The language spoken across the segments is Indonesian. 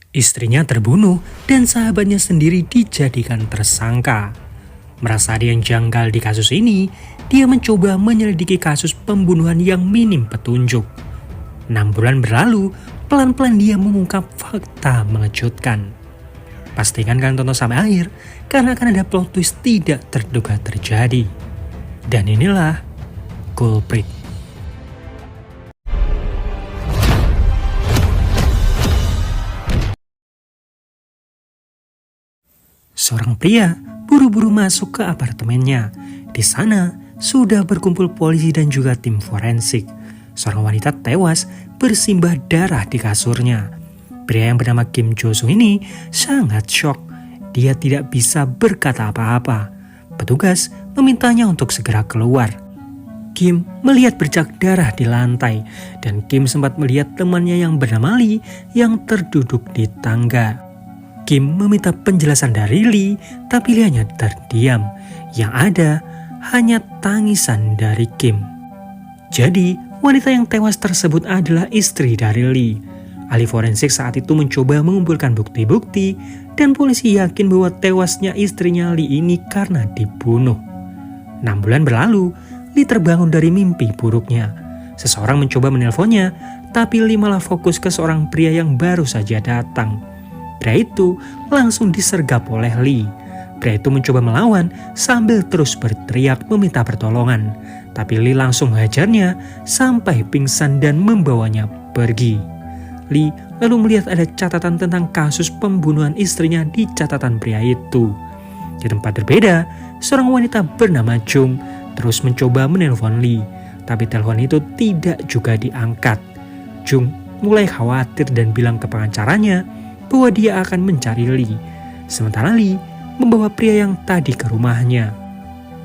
Istrinya terbunuh dan sahabatnya sendiri dijadikan tersangka. Merasa ada yang janggal di kasus ini, dia mencoba menyelidiki kasus pembunuhan yang minim petunjuk. 6 bulan berlalu, pelan-pelan dia mengungkap fakta mengejutkan. Pastikan kalian tonton sampai akhir, karena akan ada plot twist tidak terduga terjadi. Dan inilah Culprit. Seorang pria buru-buru masuk ke apartemennya. Di sana sudah berkumpul polisi dan juga tim forensik. Seorang wanita tewas bersimbah darah di kasurnya. Pria yang bernama Kim Jo-sung ini sangat shock. Dia tidak bisa berkata apa-apa. Petugas memintanya untuk segera keluar. Kim melihat bercak darah di lantai dan Kim sempat melihat temannya yang bernama Lee yang terduduk di tangga. Kim meminta penjelasan dari Lee, tapi Lee hanya terdiam. Yang ada hanya tangisan dari Kim. Jadi, wanita yang tewas tersebut adalah istri dari Lee. Ahli forensik saat itu mencoba mengumpulkan bukti-bukti dan polisi yakin bahwa tewasnya istrinya Lee ini karena dibunuh. 6 bulan berlalu, Lee terbangun dari mimpi buruknya. Seseorang mencoba menelponnya, tapi Lee malah fokus ke seorang pria yang baru saja datang. Pria itu langsung disergap oleh Lee. Pria itu mencoba melawan sambil terus berteriak meminta pertolongan. Tapi Lee langsung menghajarnya sampai pingsan dan membawanya pergi. Lee lalu melihat ada catatan tentang kasus pembunuhan istrinya di catatan pria itu. Di tempat berbeda, seorang wanita bernama Jung terus mencoba menelpon Lee. Tapi telepon itu tidak juga diangkat. Jung mulai khawatir dan bilang ke pengacaranya bahwa dia akan mencari Lee. Sementara Lee membawa pria yang tadi ke rumahnya.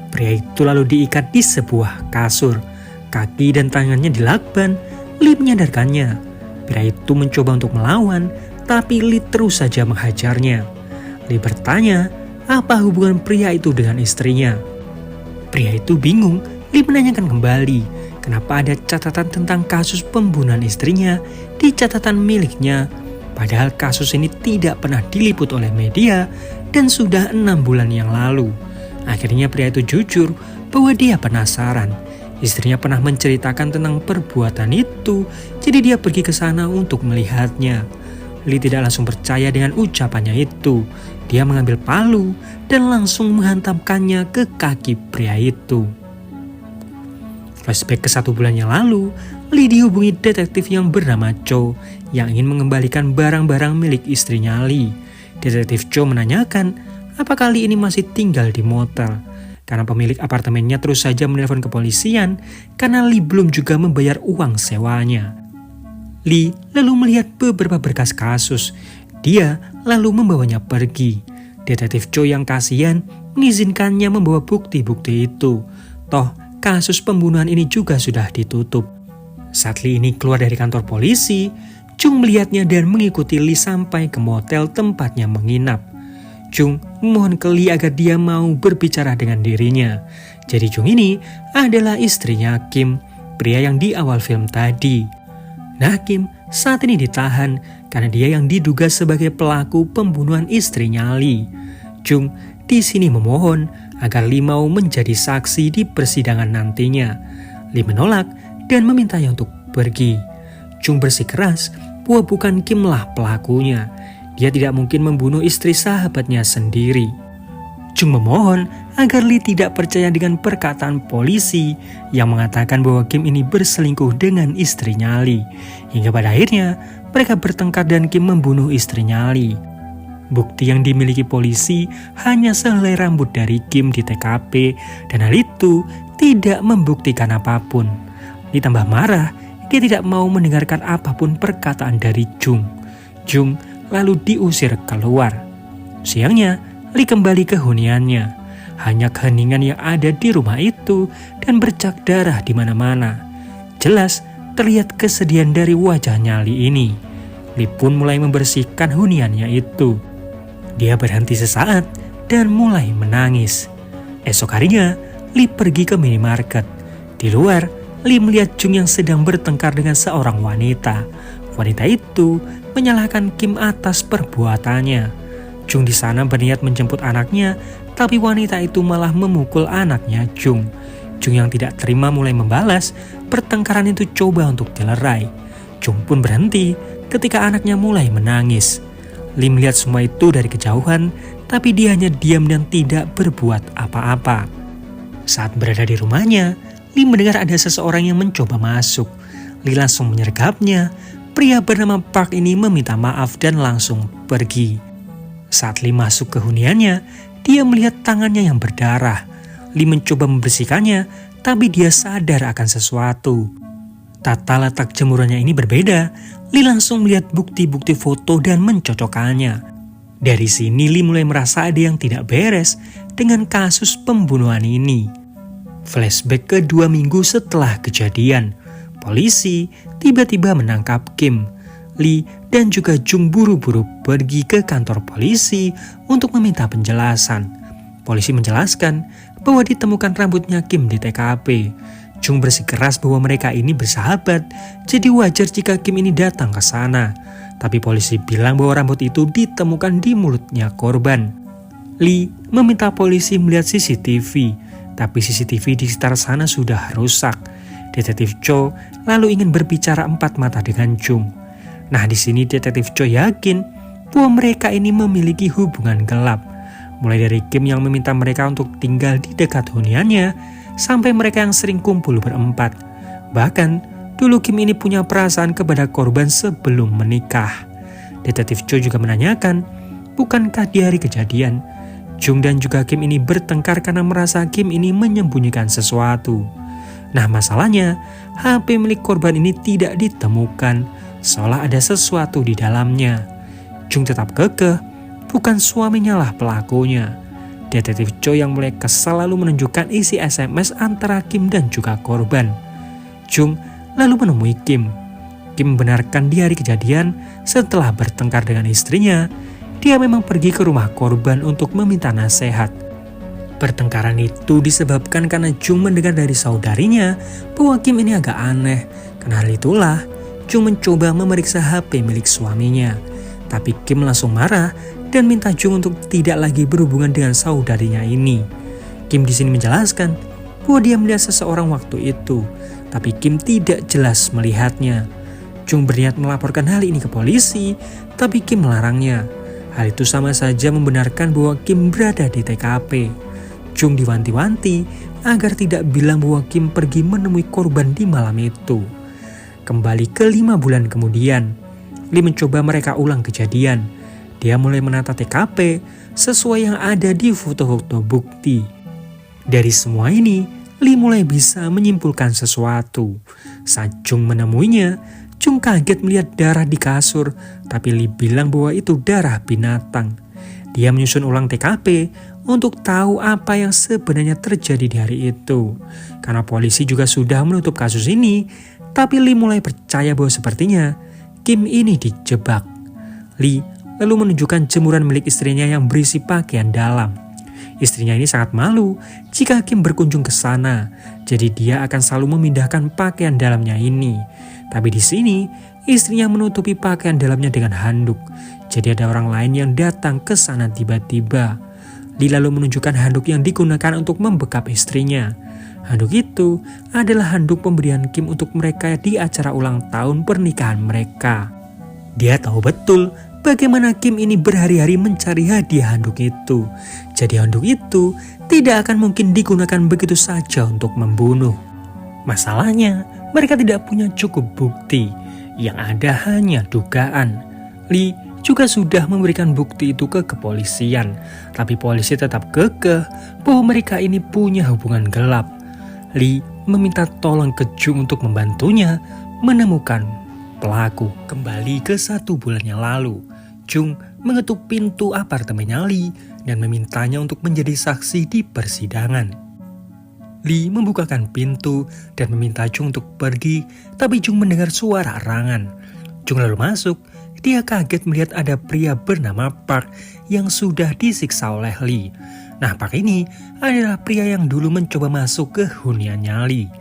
Pria itu lalu diikat di sebuah kasur. Kaki dan tangannya dilakban. Lee menyadarkannya. Pria itu mencoba untuk melawan, tapi Lee terus saja menghajarnya. Lee bertanya, apa hubungan pria itu dengan istrinya? Pria itu bingung. Lee menanyakan kembali, kenapa ada catatan tentang kasus pembunuhan istrinya di catatan miliknya. Padahal kasus ini tidak pernah diliput oleh media dan sudah 6 bulan yang lalu. Akhirnya pria itu jujur bahwa dia penasaran. Istrinya pernah menceritakan tentang perbuatan itu, jadi dia pergi ke sana untuk melihatnya. Lee tidak langsung percaya dengan ucapannya itu. Dia mengambil palu dan langsung menghantamkannya ke kaki pria itu. Flashback ke 1 bulan yang lalu, Lee dihubungi detektif yang bernama Cho yang ingin mengembalikan barang-barang milik istrinya Lee. Detektif Cho menanyakan apakah Lee ini masih tinggal di motel. Karena pemilik apartemennya terus saja menelpon kepolisian karena Lee belum juga membayar uang sewanya. Lee lalu melihat beberapa berkas kasus. Dia lalu membawanya pergi. Detektif Cho yang kasihan mengizinkannya membawa bukti-bukti itu. Toh, kasus pembunuhan ini juga sudah ditutup. Saat Lee ini keluar dari kantor polisi, Chung melihatnya dan mengikuti Lee sampai ke motel tempatnya menginap. Chung memohon ke Lee agar dia mau berbicara dengan dirinya. Jadi Chung ini adalah istrinya Kim, pria yang di awal film tadi. Nah, Kim saat ini ditahan karena dia yang diduga sebagai pelaku pembunuhan istrinya Lee. Chung di sini memohon agar Lee mau menjadi saksi di persidangan nantinya. Lee menolak dan memintanya untuk pergi. Chung bersikeras bahwa bukan Kim lah pelakunya. Dia tidak mungkin membunuh istri sahabatnya sendiri. Chung memohon agar Lee tidak percaya dengan perkataan polisi yang mengatakan bahwa Kim ini berselingkuh dengan istrinya Lee. Hingga pada akhirnya mereka bertengkar dan Kim membunuh istrinya Lee. Bukti yang dimiliki polisi hanya sehelai rambut dari Kim di TKP dan hal itu tidak membuktikan apapun. Ditambah marah, dia tidak mau mendengarkan apapun perkataan dari Chung. Chung lalu diusir keluar. Siangnya, Lee kembali ke huniannya. Hanya keheningan yang ada di rumah itu dan bercak darah di mana-mana. Jelas terlihat kesedihan dari wajahnya Lee ini. Lee pun mulai membersihkan huniannya itu. Dia berhenti sesaat dan mulai menangis. Esok harinya, Lee pergi ke minimarket. Di luar, Lee melihat Chung yang sedang bertengkar dengan seorang wanita. Wanita itu menyalahkan Kim atas perbuatannya. Jung di sana berniat menjemput anaknya, tapi wanita itu malah memukul anaknya Jung. Jung yang tidak terima mulai membalas, pertengkaran itu coba untuk dilerai. Jung pun berhenti ketika anaknya mulai menangis. Lee melihat semua itu dari kejauhan, tapi dia hanya diam dan tidak berbuat apa-apa. Saat berada di rumahnya, Lee mendengar ada seseorang yang mencoba masuk. Lee langsung menyergapnya. Pria bernama Park ini meminta maaf dan langsung pergi. Saat Lee masuk ke huniannya, dia melihat tangannya yang berdarah. Lee mencoba membersihkannya, tapi dia sadar akan sesuatu. Tata letak jemurannya ini berbeda. Lee langsung melihat bukti-bukti foto dan mencocokkannya. Dari sini Lee mulai merasa ada yang tidak beres dengan kasus pembunuhan ini. Flashback ke 2 minggu setelah kejadian. Polisi tiba-tiba menangkap Kim. Lee dan juga Jung buru-buru pergi ke kantor polisi untuk meminta penjelasan. Polisi menjelaskan bahwa ditemukan rambutnya Kim di TKP. Jung bersikeras bahwa mereka ini bersahabat, jadi wajar jika Kim ini datang ke sana. Tapi polisi bilang bahwa rambut itu ditemukan di mulutnya korban. Lee meminta polisi melihat CCTV, tapi CCTV di sekitar sana sudah rusak. Detektif Cho lalu ingin berbicara 4 mata dengan Jung. Nah, di sini Detektif Cho yakin bahwa mereka ini memiliki hubungan gelap. Mulai dari Kim yang meminta mereka untuk tinggal di dekat huniannya, sampai mereka yang sering kumpul berempat. Bahkan, dulu Kim ini punya perasaan kepada korban sebelum menikah. Detektif Cho juga menanyakan, bukankah di hari kejadian, Jung dan juga Kim ini bertengkar karena merasa Kim ini menyembunyikan sesuatu. Nah, masalahnya, HP milik korban ini tidak ditemukan, seolah ada sesuatu di dalamnya. Jung tetap kekeh, bukan suaminya lah pelakunya. Detektif Cho yang mulai kesal lalu menunjukkan isi SMS antara Kim dan juga korban. Jung lalu menemui Kim. Kim membenarkan di hari kejadian setelah bertengkar dengan istrinya, dia memang pergi ke rumah korban untuk meminta nasihat. Pertengkaran itu disebabkan karena Jung mendengar dari saudarinya bahwa Kim ini agak aneh. Karena hal itulah, Jung mencoba memeriksa HP milik suaminya. Tapi Kim langsung marah dan minta Jung untuk tidak lagi berhubungan dengan saudarinya ini. Kim di sini menjelaskan bahwa dia melihat seseorang waktu itu, tapi Kim tidak jelas melihatnya. Jung berniat melaporkan hal ini ke polisi, tapi Kim melarangnya. Hal itu sama saja membenarkan bahwa Kim berada di TKP. Jung diwanti-wanti agar tidak bilang bahwa Kim pergi menemui korban di malam itu. Kembali ke 5 bulan kemudian, Lee mencoba mereka ulang kejadian. Dia mulai menata TKP sesuai yang ada di foto-foto bukti. Dari semua ini, Lee mulai bisa menyimpulkan sesuatu. Saat Jung menemuinya, Jung kaget melihat darah di kasur, tapi Lee bilang bahwa itu darah binatang. Dia menyusun ulang TKP untuk tahu apa yang sebenarnya terjadi di hari itu. Karena polisi juga sudah menutup kasus ini, tapi Lee mulai percaya bahwa sepertinya Kim ini dijebak. Lee lalu menunjukkan jemuran milik istrinya yang berisi pakaian dalam. Istrinya ini sangat malu jika Kim berkunjung ke sana, jadi dia akan selalu memindahkan pakaian dalamnya ini. Tapi di sini, istrinya menutupi pakaian dalamnya dengan handuk. Jadi ada orang lain yang datang ke sana tiba-tiba. Lee lalu menunjukkan handuk yang digunakan untuk membekap istrinya. Handuk itu adalah handuk pemberian Kim untuk mereka di acara ulang tahun pernikahan mereka. Dia tahu betul bagaimana Kim ini berhari-hari mencari hadiah handuk itu. Jadi handuk itu tidak akan mungkin digunakan begitu saja untuk membunuh. Masalahnya, mereka tidak punya cukup bukti. Yang ada hanya dugaan. Lee juga sudah memberikan bukti itu ke kepolisian, tapi polisi tetap kekeh bahwa mereka ini punya hubungan gelap. Lee meminta tolong ke Jung untuk membantunya menemukan pelaku. Kembali ke 1 bulan yang lalu, Jung mengetuk pintu apartemennya Lee dan memintanya untuk menjadi saksi di persidangan. Lee membukakan pintu dan meminta Jung untuk pergi, tapi Jung mendengar suara arangan. Jung lalu masuk. Dia kaget melihat ada pria bernama Park yang sudah disiksa oleh Lee. Nah, Park ini adalah pria yang dulu mencoba masuk ke huniannya Lee.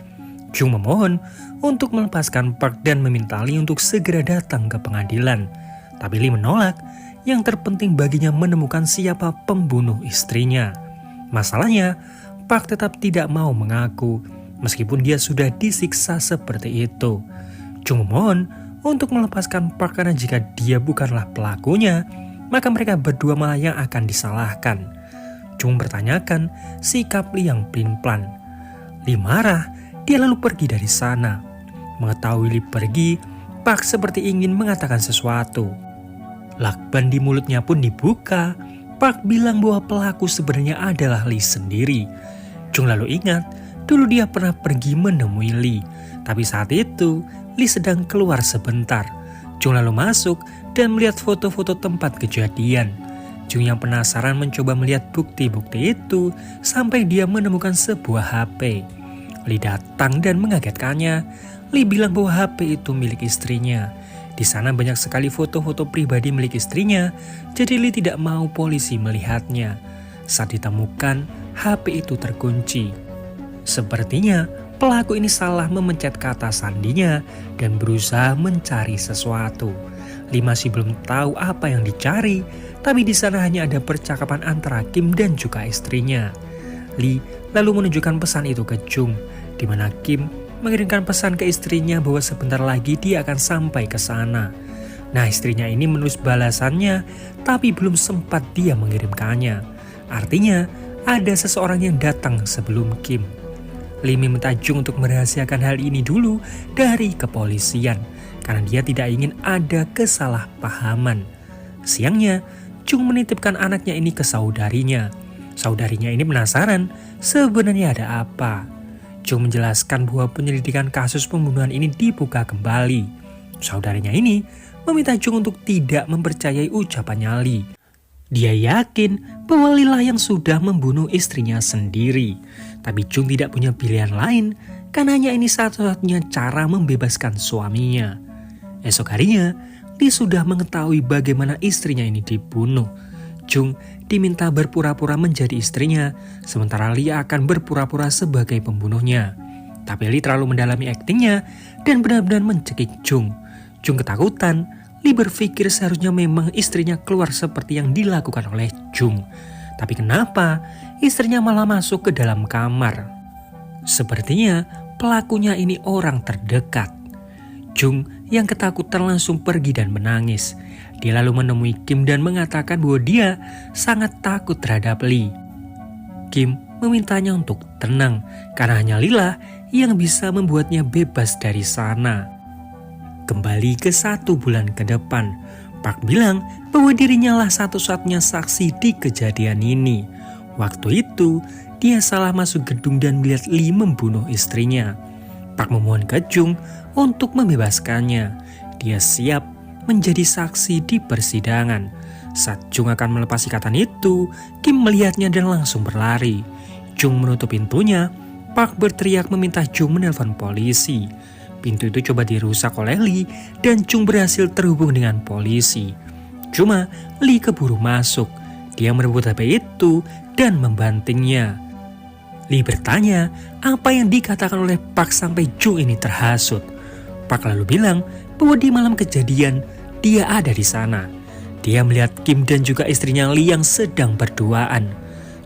Jung memohon untuk melepaskan Park dan meminta Lee untuk segera datang ke pengadilan. Tapi Lee menolak, yang terpenting baginya menemukan siapa pembunuh istrinya. Masalahnya, Park tetap tidak mau mengaku, meskipun dia sudah disiksa seperti itu. Jung memohon untuk melepaskan Park karena jika dia bukanlah pelakunya, maka mereka berdua malah yang akan disalahkan. Jung bertanyakan sikap Lee yang pelin-pelan. Lee marah, dia lalu pergi dari sana. Mengetahui Lee pergi, Park seperti ingin mengatakan sesuatu. Lakban di mulutnya pun dibuka. Park bilang bahwa pelaku sebenarnya adalah Lee sendiri. Jung lalu ingat, dulu dia pernah pergi menemui Lee. Tapi saat itu, Lee sedang keluar sebentar. Jung lalu masuk dan melihat foto-foto tempat kejadian. Jung yang penasaran mencoba melihat bukti-bukti itu sampai dia menemukan sebuah HP. Lee datang dan mengagetkannya. Lee bilang bahwa HP itu milik istrinya. Di sana banyak sekali foto-foto pribadi milik istrinya, jadi Lee tidak mau polisi melihatnya. Saat ditemukan, HP itu terkunci. Sepertinya pelaku ini salah memencet kata sandinya dan berusaha mencari sesuatu. Lee masih belum tahu apa yang dicari, tapi di sana hanya ada percakapan antara Kim dan juga istrinya. Lee lalu menunjukkan pesan itu ke Jung, di mana Kim mengirimkan pesan ke istrinya bahwa sebentar lagi dia akan sampai ke sana. Nah, istrinya ini menulis balasannya, tapi belum sempat dia mengirimkannya. Artinya, ada seseorang yang datang sebelum Kim. Lee meminta Jung untuk merahasiakan hal ini dulu dari kepolisian, karena dia tidak ingin ada kesalahpahaman. Siangnya, Jung menitipkan anaknya ini ke saudarinya. Saudarinya ini penasaran sebenarnya ada apa. Jung menjelaskan bahwa penyelidikan kasus pembunuhan ini dibuka kembali. Saudarinya ini meminta Jung untuk tidak mempercayai ucapannya Lee. Dia yakin bahwa Lee lah yang sudah membunuh istrinya sendiri. Tapi Jung tidak punya pilihan lain karena hanya ini satu-satunya cara membebaskan suaminya. Esok harinya, Lee sudah mengetahui bagaimana istrinya ini dibunuh. Jung diminta berpura-pura menjadi istrinya, sementara Lee akan berpura-pura sebagai pembunuhnya. Tapi Lee terlalu mendalami aktingnya dan benar-benar mencekik Jung. Jung ketakutan. Lee berpikir seharusnya memang istrinya keluar seperti yang dilakukan oleh Jung. Tapi kenapa istrinya malah masuk ke dalam kamar? Sepertinya pelakunya ini orang terdekat. Jung yang ketakutan langsung pergi dan menangis. Dia lalu menemui Kim dan mengatakan bahwa dia sangat takut terhadap Lee. Kim memintanya untuk tenang karena hanya Lila yang bisa membuatnya bebas dari sana. Kembali ke 1 bulan ke depan, Park bilang bahwa dirinya lah satu-satunya saksi di kejadian ini. Waktu itu, dia salah masuk gedung dan melihat Lee membunuh istrinya. Park memohon ke Jung untuk membebaskannya. Dia siap menjadi saksi di persidangan. Saat Jung akan melepas ikatan itu, Kim melihatnya dan langsung berlari. Jung menutup pintunya. Park berteriak meminta Jung menelpon polisi. Pintu itu coba dirusak oleh Lee dan Jung berhasil terhubung dengan polisi. Cuma Lee keburu masuk. Dia merebut HP itu dan membantingnya. Lee bertanya apa yang dikatakan oleh Park sampai Jung ini terhasut. Park lalu bilang bahwa di malam kejadian dia ada di sana. Dia melihat Kim dan juga istrinya Lee yang sedang berduaan.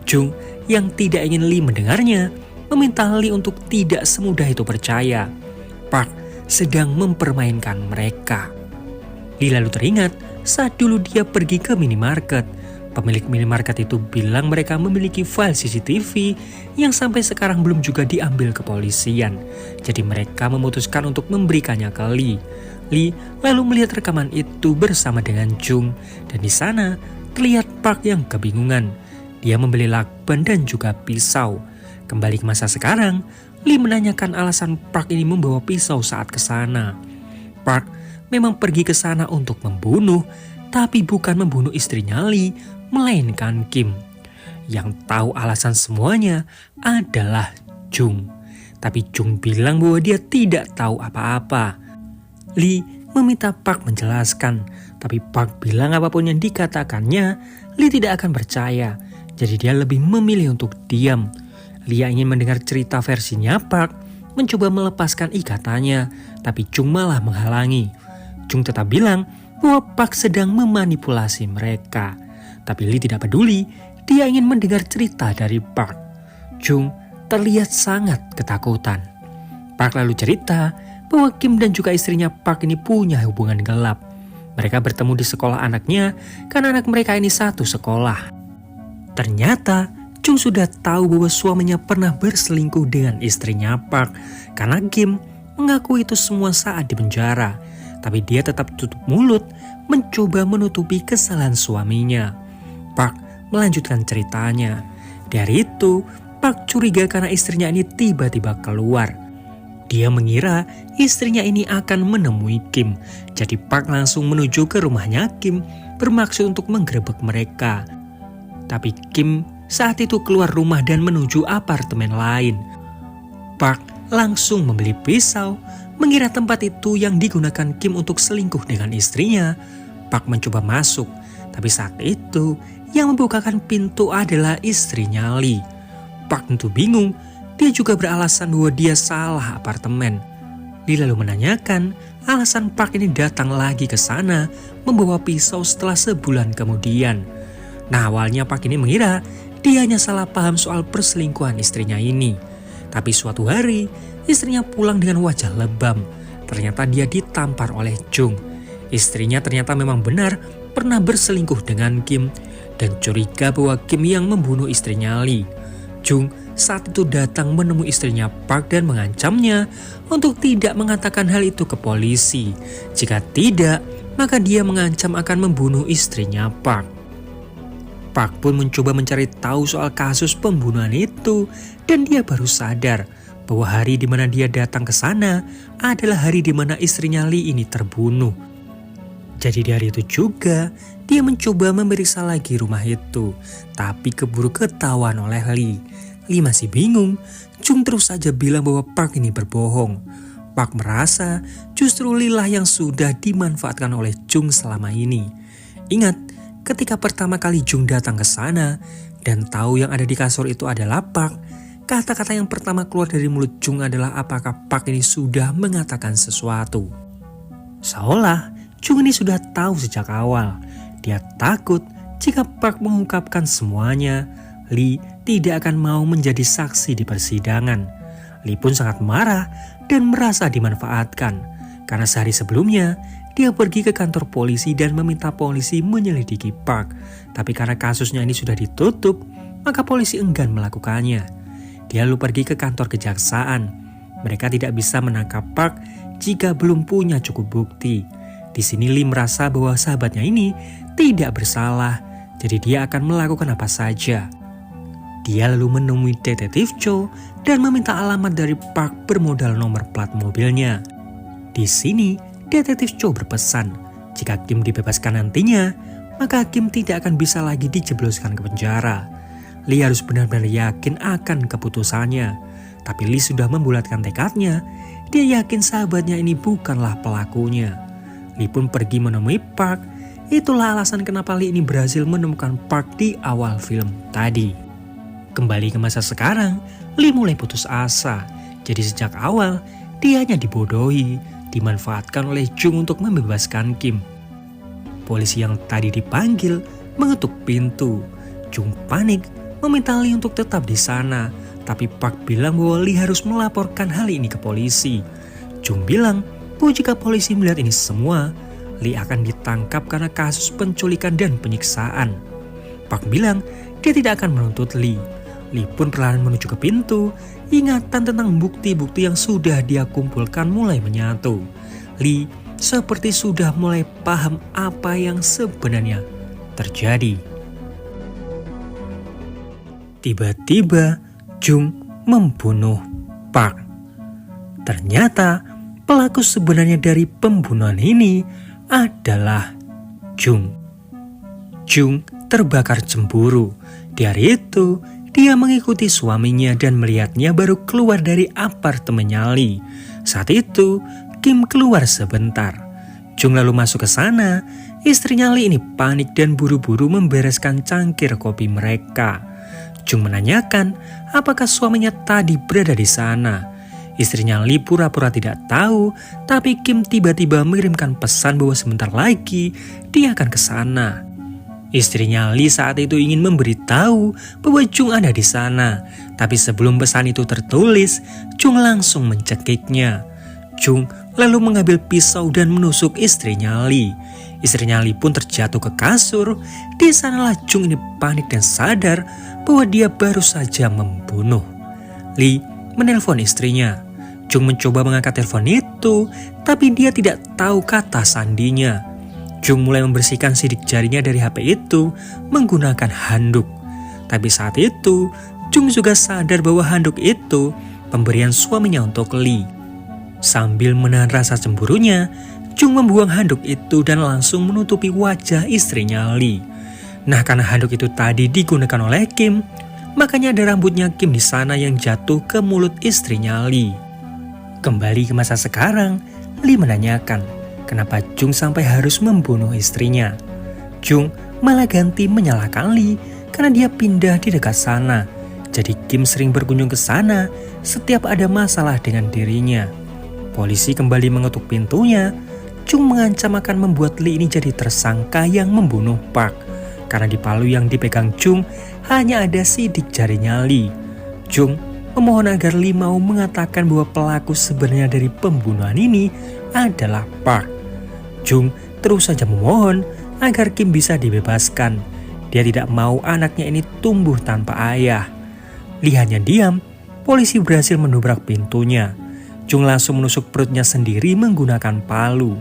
Jung yang tidak ingin Lee mendengarnya meminta Lee untuk tidak semudah itu percaya. Park sedang mempermainkan mereka. Lee lalu teringat saat dulu dia pergi ke minimarket. Pemilik minimarket itu bilang mereka memiliki file CCTV yang sampai sekarang belum juga diambil kepolisian. Jadi mereka memutuskan untuk memberikannya ke Lee. Lee lalu melihat rekaman itu bersama dengan Jung dan di sana terlihat Park yang kebingungan. Dia membeli lakban dan juga pisau. Kembali ke masa sekarang, Lee menanyakan alasan Park ini membawa pisau saat ke sana. Park memang pergi ke sana untuk membunuh, tapi bukan membunuh istrinya Lee, melainkan Kim. Yang tahu alasan semuanya adalah Jung. Tapi Jung bilang bahwa dia tidak tahu apa-apa. Lee meminta Park menjelaskan, tapi Park bilang apapun yang dikatakannya, Lee tidak akan percaya. Jadi dia lebih memilih untuk diam. Lee ingin mendengar cerita versinya Park, mencoba melepaskan ikatannya, tapi Jung malah menghalangi. Jung tetap bilang bahwa Park sedang memanipulasi mereka. Tapi Lee tidak peduli, dia ingin mendengar cerita dari Park. Jung terlihat sangat ketakutan. Park lalu cerita bahwa Kim dan juga istrinya Park ini punya hubungan gelap. Mereka bertemu di sekolah anaknya karena anak mereka ini satu sekolah. Ternyata Jung sudah tahu bahwa suaminya pernah berselingkuh dengan istrinya Park karena Kim mengaku itu semua saat di penjara. Tapi dia tetap tutup mulut, mencoba menutupi kesalahan suaminya. Park melanjutkan ceritanya. Di hari itu, Park curiga karena istrinya ini tiba-tiba keluar. Dia mengira istrinya ini akan menemui Kim. Jadi Park langsung menuju ke rumahnya Kim, bermaksud untuk menggerebek mereka. Tapi Kim saat itu keluar rumah dan menuju apartemen lain. Park langsung membeli pisau, mengira tempat itu yang digunakan Kim untuk selingkuh dengan istrinya. Park mencoba masuk, tapi saat itu yang membukakan pintu adalah istrinya Lee. Park tentu bingung, dia juga beralasan bahwa dia salah apartemen. Lee lalu menanyakan alasan Park ini datang lagi ke sana membawa pisau setelah sebulan kemudian. Nah, awalnya Park ini mengira dia hanya salah paham soal perselingkuhan istrinya ini. Tapi suatu hari, istrinya pulang dengan wajah lebam. Ternyata dia ditampar oleh Jung. Istrinya ternyata memang benar pernah berselingkuh dengan Kim dan curiga bahwa Kim yang membunuh istrinya Lee. Jung saat itu datang menemui istrinya Park dan mengancamnya untuk tidak mengatakan hal itu ke polisi. Jika tidak, maka dia mengancam akan membunuh istrinya Park. Park pun mencoba mencari tahu soal kasus pembunuhan itu dan dia baru sadar bahwa hari di mana dia datang ke sana adalah hari di mana istrinya Lee ini terbunuh. Jadi di hari itu juga dia mencoba memeriksa lagi rumah itu, tapi keburu ketahuan oleh Lee. Lee masih bingung, Jung terus saja bilang bahwa Park ini berbohong. Park merasa justru Lee lah yang sudah dimanfaatkan oleh Jung selama ini. Ingat, ketika pertama kali Jung datang ke sana dan tahu yang ada di kasur itu adalah Park, kata-kata yang pertama keluar dari mulut Jung adalah apakah Park ini sudah mengatakan sesuatu. Seolah Jung ini sudah tahu sejak awal. Dia takut jika Park mengungkapkan semuanya, Lee tidak akan mau menjadi saksi di persidangan. Lee pun sangat marah dan merasa dimanfaatkan. Karena sehari sebelumnya, dia pergi ke kantor polisi dan meminta polisi menyelidiki Park. Tapi karena kasusnya ini sudah ditutup, maka polisi enggan melakukannya. Dia lalu pergi ke kantor kejaksaan. Mereka tidak bisa menangkap Park jika belum punya cukup bukti. Di sini Lee merasa bahwa sahabatnya ini tidak bersalah, jadi dia akan melakukan apa saja. Dia lalu menemui detektif Cho dan meminta alamat dari Park bermodal nomor plat mobilnya. Di sini, detektif Cho berpesan, jika Kim dibebaskan nantinya, maka Kim tidak akan bisa lagi dijebloskan ke penjara. Lee harus benar-benar yakin akan keputusannya. Tapi Lee sudah membulatkan tekadnya, dia yakin sahabatnya ini bukanlah pelakunya. Lee pun pergi menemui Park, itulah alasan kenapa Lee ini berhasil menemukan Park di awal film tadi. Kembali ke masa sekarang, Lee mulai putus asa. Jadi sejak awal, dia hanya dibodohi, dimanfaatkan oleh Jung untuk membebaskan Kim. Polisi yang tadi dipanggil mengetuk pintu. Jung panik, meminta Lee untuk tetap di sana. Tapi Park bilang bahwa Lee harus melaporkan hal ini ke polisi. Jung bilang bahwa jika polisi melihat ini semua, Lee akan ditangkap karena kasus penculikan dan penyiksaan. Park bilang dia tidak akan menuntut Lee. Lee pun perlahan menuju ke pintu. Ingatan tentang bukti-bukti yang sudah dia kumpulkan mulai menyatu. Lee seperti sudah mulai paham apa yang sebenarnya terjadi. Tiba-tiba Jung membunuh Park. Ternyata pelaku sebenarnya dari pembunuhan ini adalah Jung. Jung terbakar cemburu. Di hari itu, dia mengikuti suaminya dan melihatnya baru keluar dari apartemennya Lee. Saat itu, Kim keluar sebentar. Jung lalu masuk ke sana. Istrinya Lee ini panik dan buru-buru membereskan cangkir kopi mereka. Jung menanyakan apakah suaminya tadi berada di sana. Istrinya Lee pura-pura tidak tahu, tapi Kim tiba-tiba mengirimkan pesan bahwa sebentar lagi dia akan ke sana. Istrinya Lee saat itu ingin memberitahu bahwa Jung ada di sana, tapi sebelum pesan itu tertulis, Jung langsung mencekiknya. Jung lalu mengambil pisau dan menusuk istrinya Lee. Istrinya Lee pun terjatuh ke kasur. Di sanalah Jung ini panik dan sadar bahwa dia baru saja membunuh. Lee menelpon istrinya. Jung mencoba mengangkat telepon itu, tapi dia tidak tahu kata sandinya. Jung mulai membersihkan sidik jarinya dari HP itu menggunakan handuk. Tapi saat itu, Jung juga sadar bahwa handuk itu pemberian suaminya untuk Lee. Sambil menahan rasa cemburunya, Jung membuang handuk itu dan langsung menutupi wajah istrinya Lee. Nah, karena handuk itu tadi digunakan oleh Kim, makanya ada rambutnya Kim di sana yang jatuh ke mulut istrinya Lee. Kembali ke masa sekarang, Lee menanyakan kenapa Jung sampai harus membunuh istrinya. Jung malah ganti menyalahkan Lee karena dia pindah di dekat sana. Jadi Kim sering berkunjung ke sana setiap ada masalah dengan dirinya. Polisi kembali mengetuk pintunya. Jung mengancam akan membuat Lee ini jadi tersangka yang membunuh Park. Karena di palu yang dipegang Jung hanya ada sidik jarinya Lee. Jung memohon agar Lee mau mengatakan bahwa pelaku sebenarnya dari pembunuhan ini adalah Park. Jung terus saja memohon agar Kim bisa dibebaskan. Dia tidak mau anaknya ini tumbuh tanpa ayah. Lee hanya diam. Polisi berhasil mendobrak pintunya. Jung langsung menusuk perutnya sendiri menggunakan palu.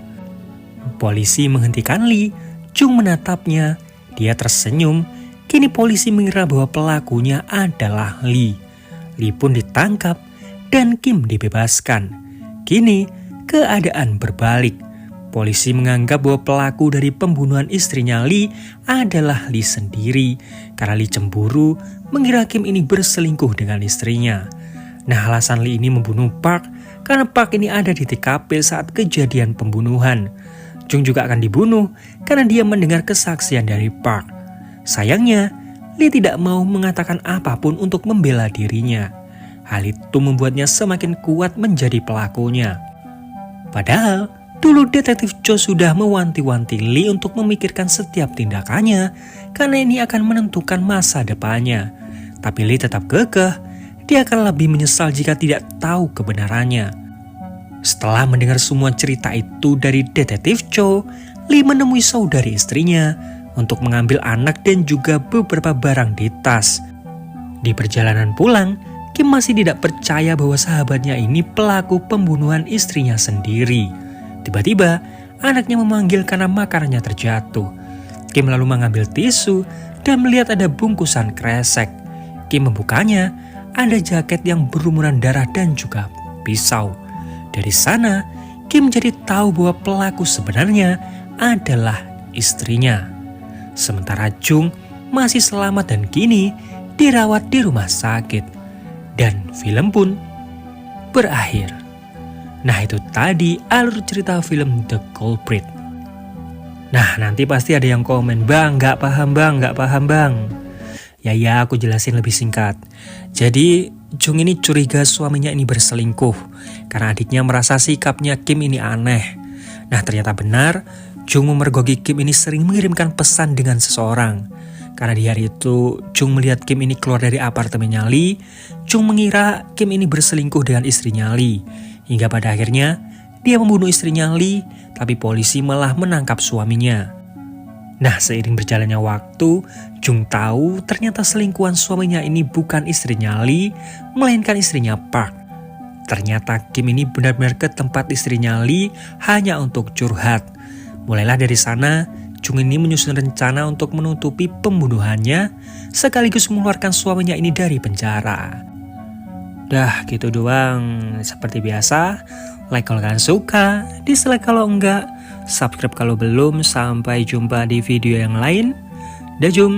Polisi menghentikan Lee. Jung menatapnya. Dia tersenyum. Kini polisi mengira bahwa pelakunya adalah Lee. Lee pun ditangkap dan Kim dibebaskan. Kini keadaan berbalik. Polisi menganggap bahwa pelaku dari pembunuhan istrinya Lee adalah Lee sendiri. Karena Lee cemburu mengira Kim ini berselingkuh dengan istrinya. Nah, alasan Lee ini membunuh Park karena Park ini ada di TKP saat kejadian pembunuhan. Jung juga akan dibunuh karena dia mendengar kesaksian dari Park. Sayangnya, Lee tidak mau mengatakan apapun untuk membela dirinya. Hal itu membuatnya semakin kuat menjadi pelakunya. Padahal, dulu detektif Cho sudah mewanti-wanti Lee untuk memikirkan setiap tindakannya karena ini akan menentukan masa depannya. Tapi Lee tetap kekeh. Dia akan lebih menyesal jika tidak tahu kebenarannya. Setelah mendengar semua cerita itu dari detektif Cho, Lee menemui saudari istrinya untuk mengambil anak dan juga beberapa barang di tas. Di perjalanan pulang, Kim masih tidak percaya bahwa sahabatnya ini pelaku pembunuhan istrinya sendiri. Tiba-tiba, anaknya memanggil karena makanannya terjatuh. Kim lalu mengambil tisu dan melihat ada bungkusan kresek. Kim membukanya. Ada jaket yang berlumuran darah dan juga pisau. Dari sana, Kim jadi tahu bahwa pelaku sebenarnya adalah istrinya. Sementara Jung masih selamat dan kini dirawat di rumah sakit. Dan film pun berakhir. Nah, itu tadi alur cerita film The Culprit. Nah, nanti pasti ada yang komen, "Bang, gak paham bang. Ya, aku jelasin lebih singkat. Jadi, Jung ini curiga suaminya ini berselingkuh karena adiknya merasa sikapnya Kim ini aneh. Nah, ternyata benar, Jung memergoki Kim ini sering mengirimkan pesan dengan seseorang. Karena di hari itu, Jung melihat Kim ini keluar dari apartemennya Lee. Jung mengira Kim ini berselingkuh dengan istrinya Lee. Hingga pada akhirnya, dia membunuh istrinya Lee, tapi polisi malah menangkap suaminya. Nah, seiring berjalannya waktu, Jung tahu ternyata selingkuhan suaminya ini bukan istrinya Lee, melainkan istrinya Park. Ternyata Kim ini benar-benar ke tempat istrinya Lee hanya untuk curhat. Mulailah dari sana, Jung ini menyusun rencana untuk menutupi pembunuhannya, sekaligus mengeluarkan suaminya ini dari penjara. Dah, gitu doang. Seperti biasa, like kalau kalian suka, dislike kalau enggak, subscribe kalau belum. Sampai jumpa di video yang lain. Dah jum.